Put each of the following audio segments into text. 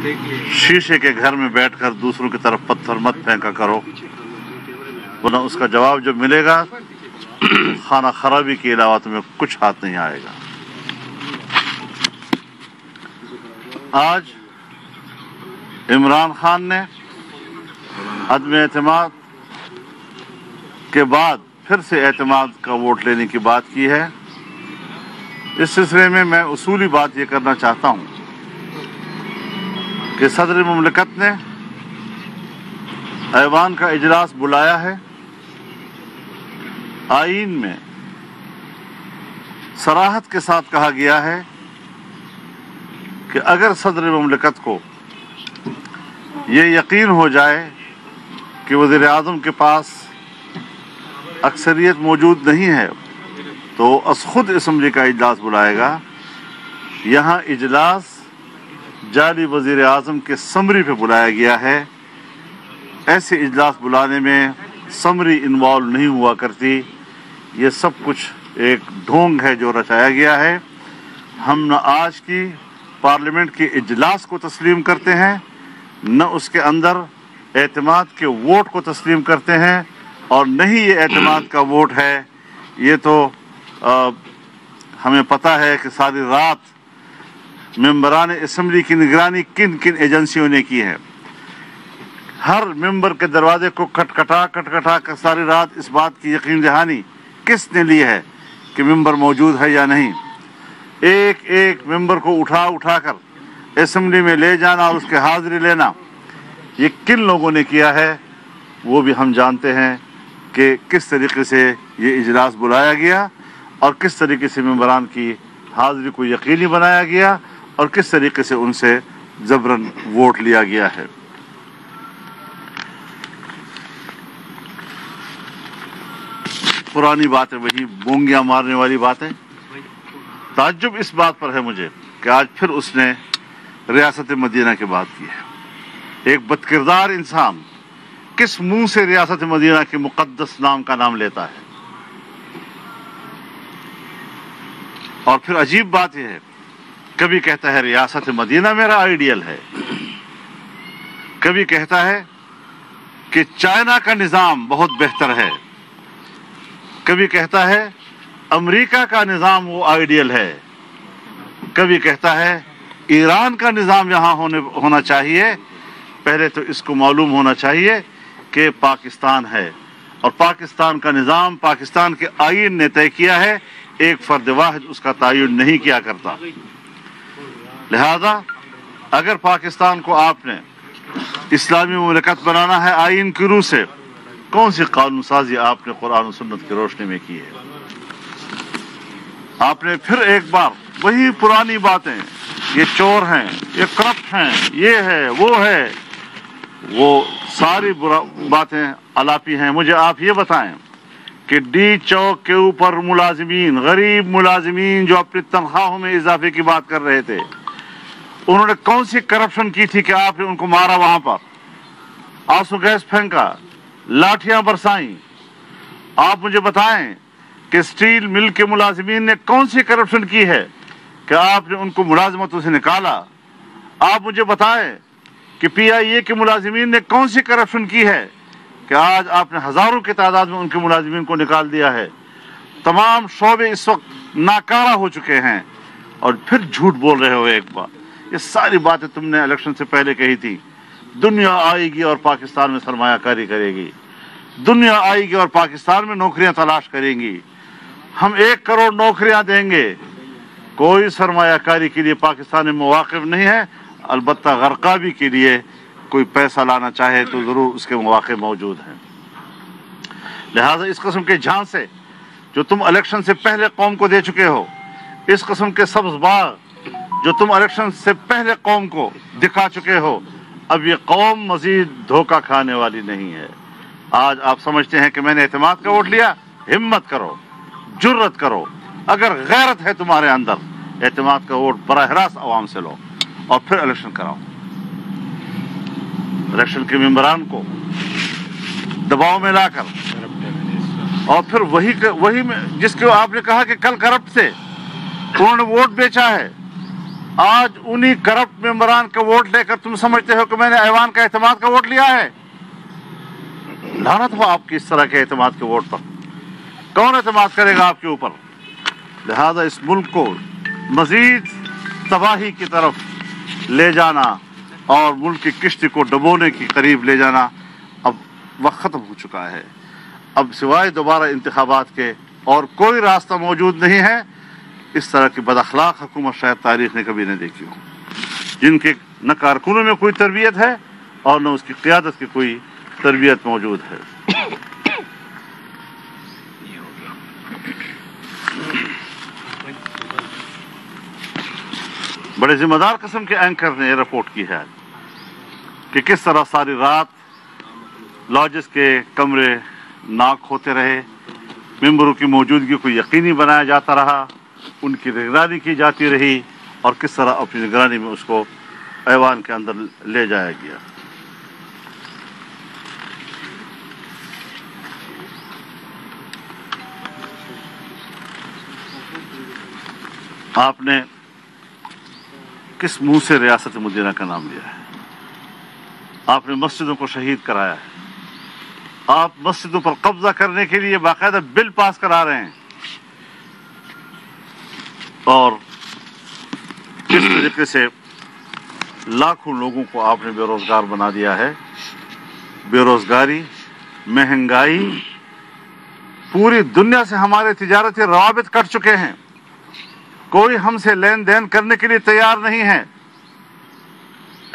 शीशे के घर में बैठकर दूसरों की तरफ पत्थर मत फेंका करो, वरना उसका जवाब जब मिलेगा खाना खराबी के अलावा तुम्हें कुछ हाथ नहीं आएगा। आज इमरान खान ने अदम एतमाद के बाद फिर से एतमाद का वोट लेने की बात की है। इस सिलसिले में मैं उसूली बात ये करना चाहता हूँ कि सदर मुमलिकत ने ऐवान का इजलास बुलाया है। आईन में सराहत के साथ कहा गया है कि अगर सदर मुमलिकत को ये यकीन हो जाए कि वज़ीर आज़म के पास अक्सरियत मौजूद नहीं है तो खुद असम्बली का इजलास बुलाएगा। यहाँ इजलास जाली वज़ीर आज़म के समरी पे बुलाया गया है। ऐसे इजलास बुलाने में समरी इन्वॉल्व नहीं हुआ करती। ये सब कुछ एक ढोंग है जो रचाया गया है। हम न आज की पार्लियामेंट के इजलास को तस्लीम करते हैं, न उसके अंदर एतमाद के वोट को तस्लीम करते हैं, और न ही ये एतमाद का वोट है। ये तो हमें पता है कि सारी रात मेंबरान असम्बली की निगरानी किन किन एजेंसियों ने की है। हर मेंबर के दरवाजे को खटखटा कर सारी रात इस बात की यकीन दहानी किसने ली है कि मेंबर मौजूद है या नहीं। एक एक मेंबर को उठा कर असम्बली में ले जाना और उसके हाजिरी लेना, ये किन लोगों ने किया है वो भी हम जानते हैं कि किस तरीके से ये इजलास बुलाया गया और किस तरीके से मेंबरान की हाजिरी को यकीनी बनाया गया और किस तरीके से उनसे जबरन वोट लिया गया है। पुरानी बात है, वही बोंगियां मारने वाली बात है। ताज्जुब इस बात पर है मुझे कि आज फिर उसने रियासत मदीना की बात की है। एक बदकिरदार इंसान किस मुंह से रियासत मदीना के मुकद्दस नाम का नाम लेता है। और फिर अजीब बात यह है, कभी कहता है रियासत मदीना मेरा आइडियल है, कभी कहता है कि चाइना का निज़ाम बहुत बेहतर है, कभी कहता है अमेरिका का निज़ाम वो आइडियल है, कभी कहता है ईरान का निज़ाम यहाँ होना चाहिए। पहले तो इसको मालूम होना चाहिए कि पाकिस्तान है और पाकिस्तान का निज़ाम पाकिस्तान के आईन ने तय किया है, एक फर्द वाहिद उसका तयन नहीं किया करता। लिहाजा अगर पाकिस्तान को आपने इस्लामी मुमलिकत बनाना है आईन की रूह से, कौन सी कानून साजी आपने कुरान और सुन्नत की रोशनी में की है। आपने फिर एक बार वही पुरानी बातें, ये चोर हैं, ये करप्ट हैं, ये है, वो सारी बातें अलापी हैं। मुझे आप ये बताएं कि डी चौक के ऊपर मुलाजिमीन, गरीब मुलाजिमीन जो अपनी तनख्वाहों में इजाफे की बात कर रहे थे, उन्होंने कौन सी करप्शन की थी कि आपने उनको मारा, वहां पर आंसू गैस फेंका, लाठियां बरसाई। आप मुझे बताएं कि स्टील मिल के मुलाजिमीन ने कौन सी करप्शन की है कि आपने उनको मुलाजमतों से निकाला। आप मुझे बताएं कि PIA के मुलाजिमीन ने कौन सी करप्शन की है कि आज आपने हजारों की तादाद में उनके मुलाजिमीन को निकाल दिया है। तमाम शोबे इस वक्त नाकारा हो चुके हैं और फिर झूठ बोल रहे हो। एक बार ये सारी बातें तुमने इलेक्शन से पहले कही थी। दुनिया आएगी और पाकिस्तान में सरमायाकारी करेगी, दुनिया आएगी और पाकिस्तान में नौकरियां तलाश करेंगी, हम 1 करोड़ नौकरियां देंगे। कोई सरमायाकारी के लिए पाकिस्तान में मौक़िफ़ नहीं है। अलबत्ता गरक़ाबी के लिए कोई पैसा लाना चाहे तो ज़रूर उसके मौक़े मौजूद हैं। लिहाजा इस किस्म के झांसे जो तुम इलेक्शन से पहले कौम को दे चुके हो, इस किस्म के सब्ज़ बाग जो तुम इलेक्शन से पहले कौम को दिखा चुके हो, अब ये कौम मजीद धोखा खाने वाली नहीं है। आज आप समझते हैं कि मैंने एतमाद का वोट लिया, हिम्मत करो, जुर्रत करो, अगर गैरत है तुम्हारे अंदर, एतमाद का वोट बराह रास्त आवाम से लो और फिर इलेक्शन कराओ। इलेक्शन के मेंबरान को दबाव में लाकर और फिर वही में जिसको आपने कहा कि कल करप्ट थे, उन्होंने वोट बेचा है, आज उन्हीं करप्ट मेंबरान का वोट लेकर तुम समझते हो कि मैंने ऐवान का एतमाद का वोट लिया है। लानत हो आपकी इस तरह के एतमाद के वोट पर। कौन एतमाद करेगा आपके ऊपर? लिहाजा इस मुल्क को मजीद तबाही की तरफ ले जाना और मुल्क की किश्ती को डुबोने के करीब ले जाना अब वक्त ख़त्म हो चुका है। अब सिवाय दोबारा इंतखाबात के और कोई रास्ता मौजूद नहीं है। इस तरह की बदअखलाक हुकूमत शायद तारीख ने कभी नहीं देखी हो, जिनके न कारकुनों में कोई तरबियत है और न उसकी क़ियादत की कोई तरबियत मौजूद है। बड़े जिम्मेदार किस्म के एंकर ने रिपोर्ट की है कि किस तरह सारी रात लॉजेस के कमरे नाक होते रहे, मेंबरों की मौजूदगी को यकीनी बनाया जाता रहा, उनकी निगरानी की जाती रही और किस तरह अपनी निगरानी में उसको ऐवान के अंदर ले जाया गया। आपने किस मुंह से रियासत मदीना का नाम लिया है? आपने मस्जिदों को शहीद कराया है। आप मस्जिदों पर कब्जा करने के लिए बाकायदा बिल पास करा रहे हैं और किस तरीके से लाखों लोगों को आपने बेरोजगार बना दिया है। बेरोजगारी, महंगाई, पूरी दुनिया से हमारे तिजारती रवाबित कट चुके हैं। कोई हमसे लेन देन करने के लिए तैयार नहीं है।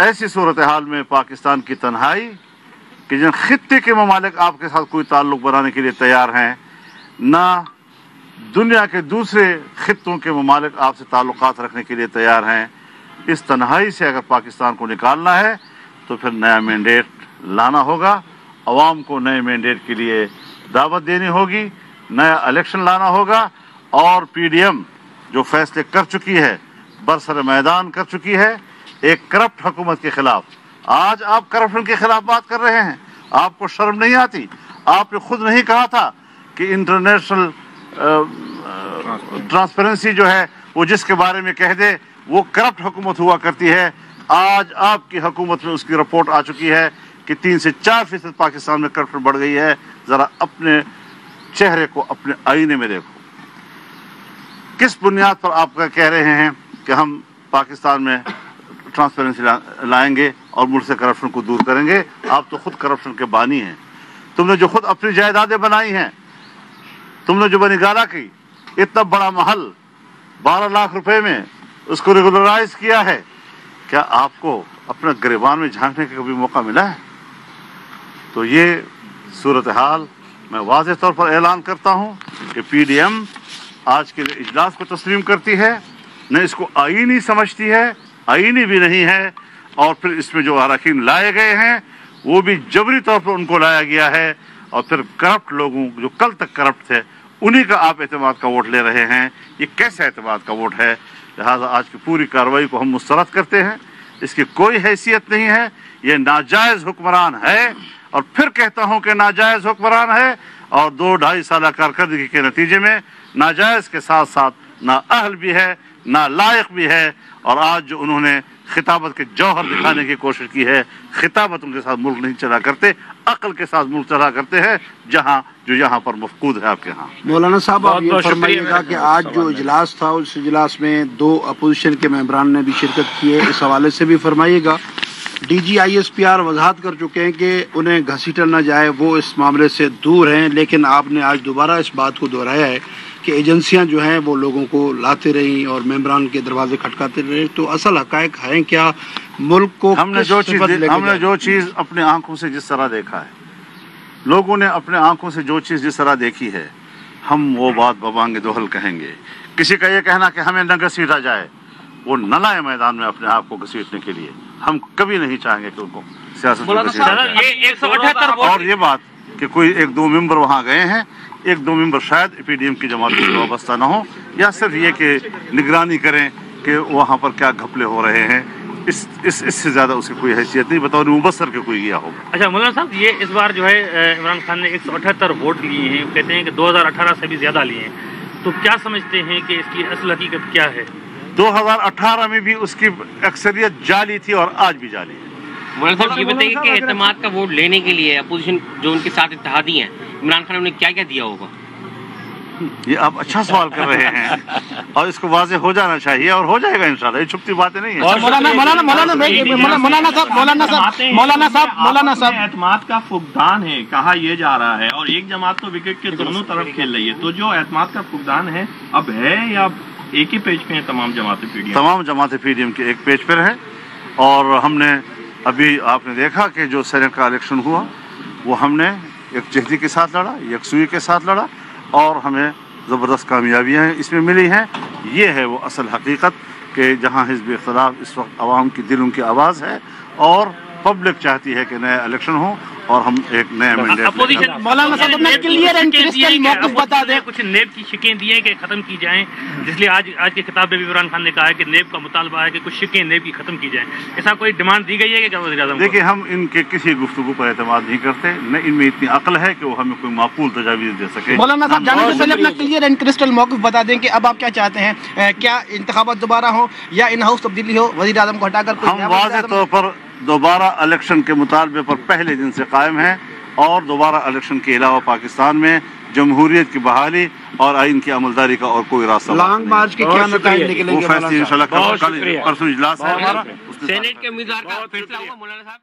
ऐसी सूरत हाल में पाकिस्तान की तन्हाई कि जिन खित्ते के ममालिक आपके साथ कोई ताल्लुक बनाने के लिए तैयार हैं, ना दुनिया के दूसरे खित्तों के ममालिक आपसे ताल्लुकात रखने के लिए तैयार हैं। इस तन्हाई से अगर पाकिस्तान को निकालना है तो फिर नया मैंडेट लाना होगा, अवाम को नए मैंडेट के लिए दावत देनी होगी, नया इलेक्शन लाना होगा और पीडीएम जो फैसले कर चुकी है, बरसर मैदान कर चुकी है एक करप्ट हुकूमत के खिलाफ। आज आप करप्शन के खिलाफ बात कर रहे हैं, आपको शर्म नहीं आती? आपने खुद नहीं कहा था कि इंटरनेशनल ट्रांसपेरेंसी जो है वो जिसके बारे में कह दे वो करप्ट हुकूमत हुआ करती है। आज आपकी हुकूमत में उसकी रिपोर्ट आ चुकी है कि 3 से 4% पाकिस्तान में करप्शन बढ़ गई है। जरा अपने चेहरे को अपने आईने में देखो। किस बुनियाद पर आप कह रहे हैं कि हम पाकिस्तान में ट्रांसपेरेंसी लाएंगे और मुल्क से करप्शन को दूर करेंगे? आप तो खुद करप्शन के बानी हैं। तुमने जो खुद अपनी जायदादें बनाई हैं, तुमने जो बनिगाला की इतना बड़ा महल 12 लाख रुपए में उसको रेगुलराइज किया है, क्या आपको अपने गिरबान में झांकने का कभी मौका मिला है? तो ये सूरत हाल मैं वाज़ेह तौर पर ऐलान करता हूँ कि पीडीएम आज के इजलास को तस्लीम करती है, न इसको आईनी समझती है, आईनी भी नहीं है। और फिर इसमें जो अरकान लाए गए हैं वो भी जबरी तौर पर उनको लाया गया है और फिर करप्ट लोगों जो कल तक करप्ट थे उन्हीं का आप एतमाद का वोट ले रहे हैं। ये कैसा एतमाद का वोट है? लिहाजा आज की पूरी कार्रवाई को हम मुस्तरद करते हैं। इसकी कोई हैसियत नहीं है, ये नाजायज़ हुक्मरान है और फिर कहता हूँ कि नाजायज़ हुक्मरान है और 2-2.5 साल कारकर्दगी के नतीजे में नाजायज़ के साथ साथ ना अहल भी है ना लायक भी है। और आज जो उन्होंने खिताबत के जौहर दिखाने की कोशिश की है, खिताबत उनके साथ मुल्क नहीं चला करते, अक्ल के साथ मुल्क चला करते हैं, जो यहाँ पर मफकूद है आपके यहाँ। मौलाना साहब आप ये फरमाइएगा कि आज जो इजलास था उस इजलास में 2 अपोजिशन के मेंबरान ने भी शिरकत की है, इस हवाले से भी फरमाइएगा। DGISPR वजाहत कर चुके हैं कि उन्हें घसीटा न जाए, वो इस मामले से दूर हैं, लेकिन आपने आज दोबारा इस बात को दोहराया है कि एजेंसियां जो हैं वो लोगों को लाते रहीं और मेंबरान के दरवाजे खटकाते रहे। तो असल हकायक है क्या? मुल्क को हमने जो चीज़ अपने आंखों से जिस तरह देखा है, लोगों ने अपने आंखों से जो चीज़ जिस तरह देखी है, हम वो बात बबांगे दोहल कहेंगे। किसी का ये कहना कि हमें न घसीटा जाए, वो न लाए मैदान में अपने आप को घसीटने के लिए, हम कभी नहीं चाहेंगे कि उनको सियासत में घसीटा जाए। और ये बात कि कोई 1-2 मेंबर वहाँ गए हैं, 1-2 मेंबर शायद पीडीएम की जमात से वाबस्ता न हो, या सिर्फ ये कि निगरानी करें कि वहाँ पर क्या घपले हो रहे हैं, इससे ज़्यादा उसकी कोई हैसियत नहीं। बताओ मुबसर के कोई गया होगा। अच्छा मौलाना साहब, ये इस बार जो है इमरान खान ने 178 वोट लिए हैं, कहते हैं कि 2018 से भी ज़्यादा लिए हैं, तो क्या समझते हैं कि इसकी असल हकीकत क्या है? 2018 में भी उसकी अक्सरियत जाली थी और आज भी जाली है। मौलाना साहब ये बताइए कि एतमाद का वोट लेने के लिए अपोजिशन जो उनके साथ इत्तेहादी हैं, इमरान खान ने उन्हें क्या क्या दिया होगा? ये आप अच्छा सवाल कर रहे हैं और इसको वाज़ेह हो जाना चाहिए और हो जाएगा इंशाल्लाह, ये छुपती बातें नहीं है। मौलाना साहब एतमाद का फुकदान है कहा यह जा रहा है और एक जमात तो विकेट के दोनों तरफ खेल रही है, तो जो एतमाद का फुकदान है अब है या एक ही पेज पे है? तमाम जमातें पीडीएम के एक पेज पर है और हमने अभी आपने देखा कि जो सेनेट का इलेक्शन हुआ वो हमने एक जहदी के साथ लड़ा, यकसुई के साथ लड़ा और हमें ज़बरदस्त कामयाबियाँ इसमें मिली हैं। ये है वो असल हकीकत कि जहाँ हिज़्ब इख्तिलाफ इस वक्त आवाम की दिलों की आवाज़ है और पब्लिक चाहती है कि नया इलेक्शन हो और हम एक नया मैंडेट। मौलाना साहब अपना क्लियर एंड क्रिस्टल मौक़िफ़ बता दें। कुछ नेब की शिकें दी हैं कि खत्म की जाएं, इसलिए आज के खिताब में भी इमरान खान ने कहा है कि नेब का मुतालबा है कि कुछ शिकें नेब की खत्म की जाएं। ऐसा कोई डिमांड दी गई है कि वज़ीर-ए-आज़म? देखिए, हम इनके किसी गुफ्तगू पर एतमाद नहीं करते, न इनमें इतनी अक्ल है कि वो हमें कोई माकूल तजावीज़ दे सके। मौलाना साहब जाने से पहले अपना क्लियर एंड क्रिस्टल मौक़िफ़ बता दें कि अब आप क्या चाहते हैं? क्या इंतखाबात दोबारा हो या इन हाउस तब्दीली हो, वज़ीर-ए-आज़म को हटाकर? हम वाज़ेह तौर पर दोबारा इलेक्शन के मुतालबे पर पहले दिन से कायम हैं और दोबारा इलेक्शन के अलावा पाकिस्तान में जमहूरियत की बहाली और आइन की अमलदारी का और कोई रास्ता लॉन्ग मार्च के क्या नतीजे निकलेंगे? वो फैसले इंशाल्लाह कल परसों इजलास है हमारा, सेनेट के उम्मीदवार का फैसला होगा मौलाना साहब।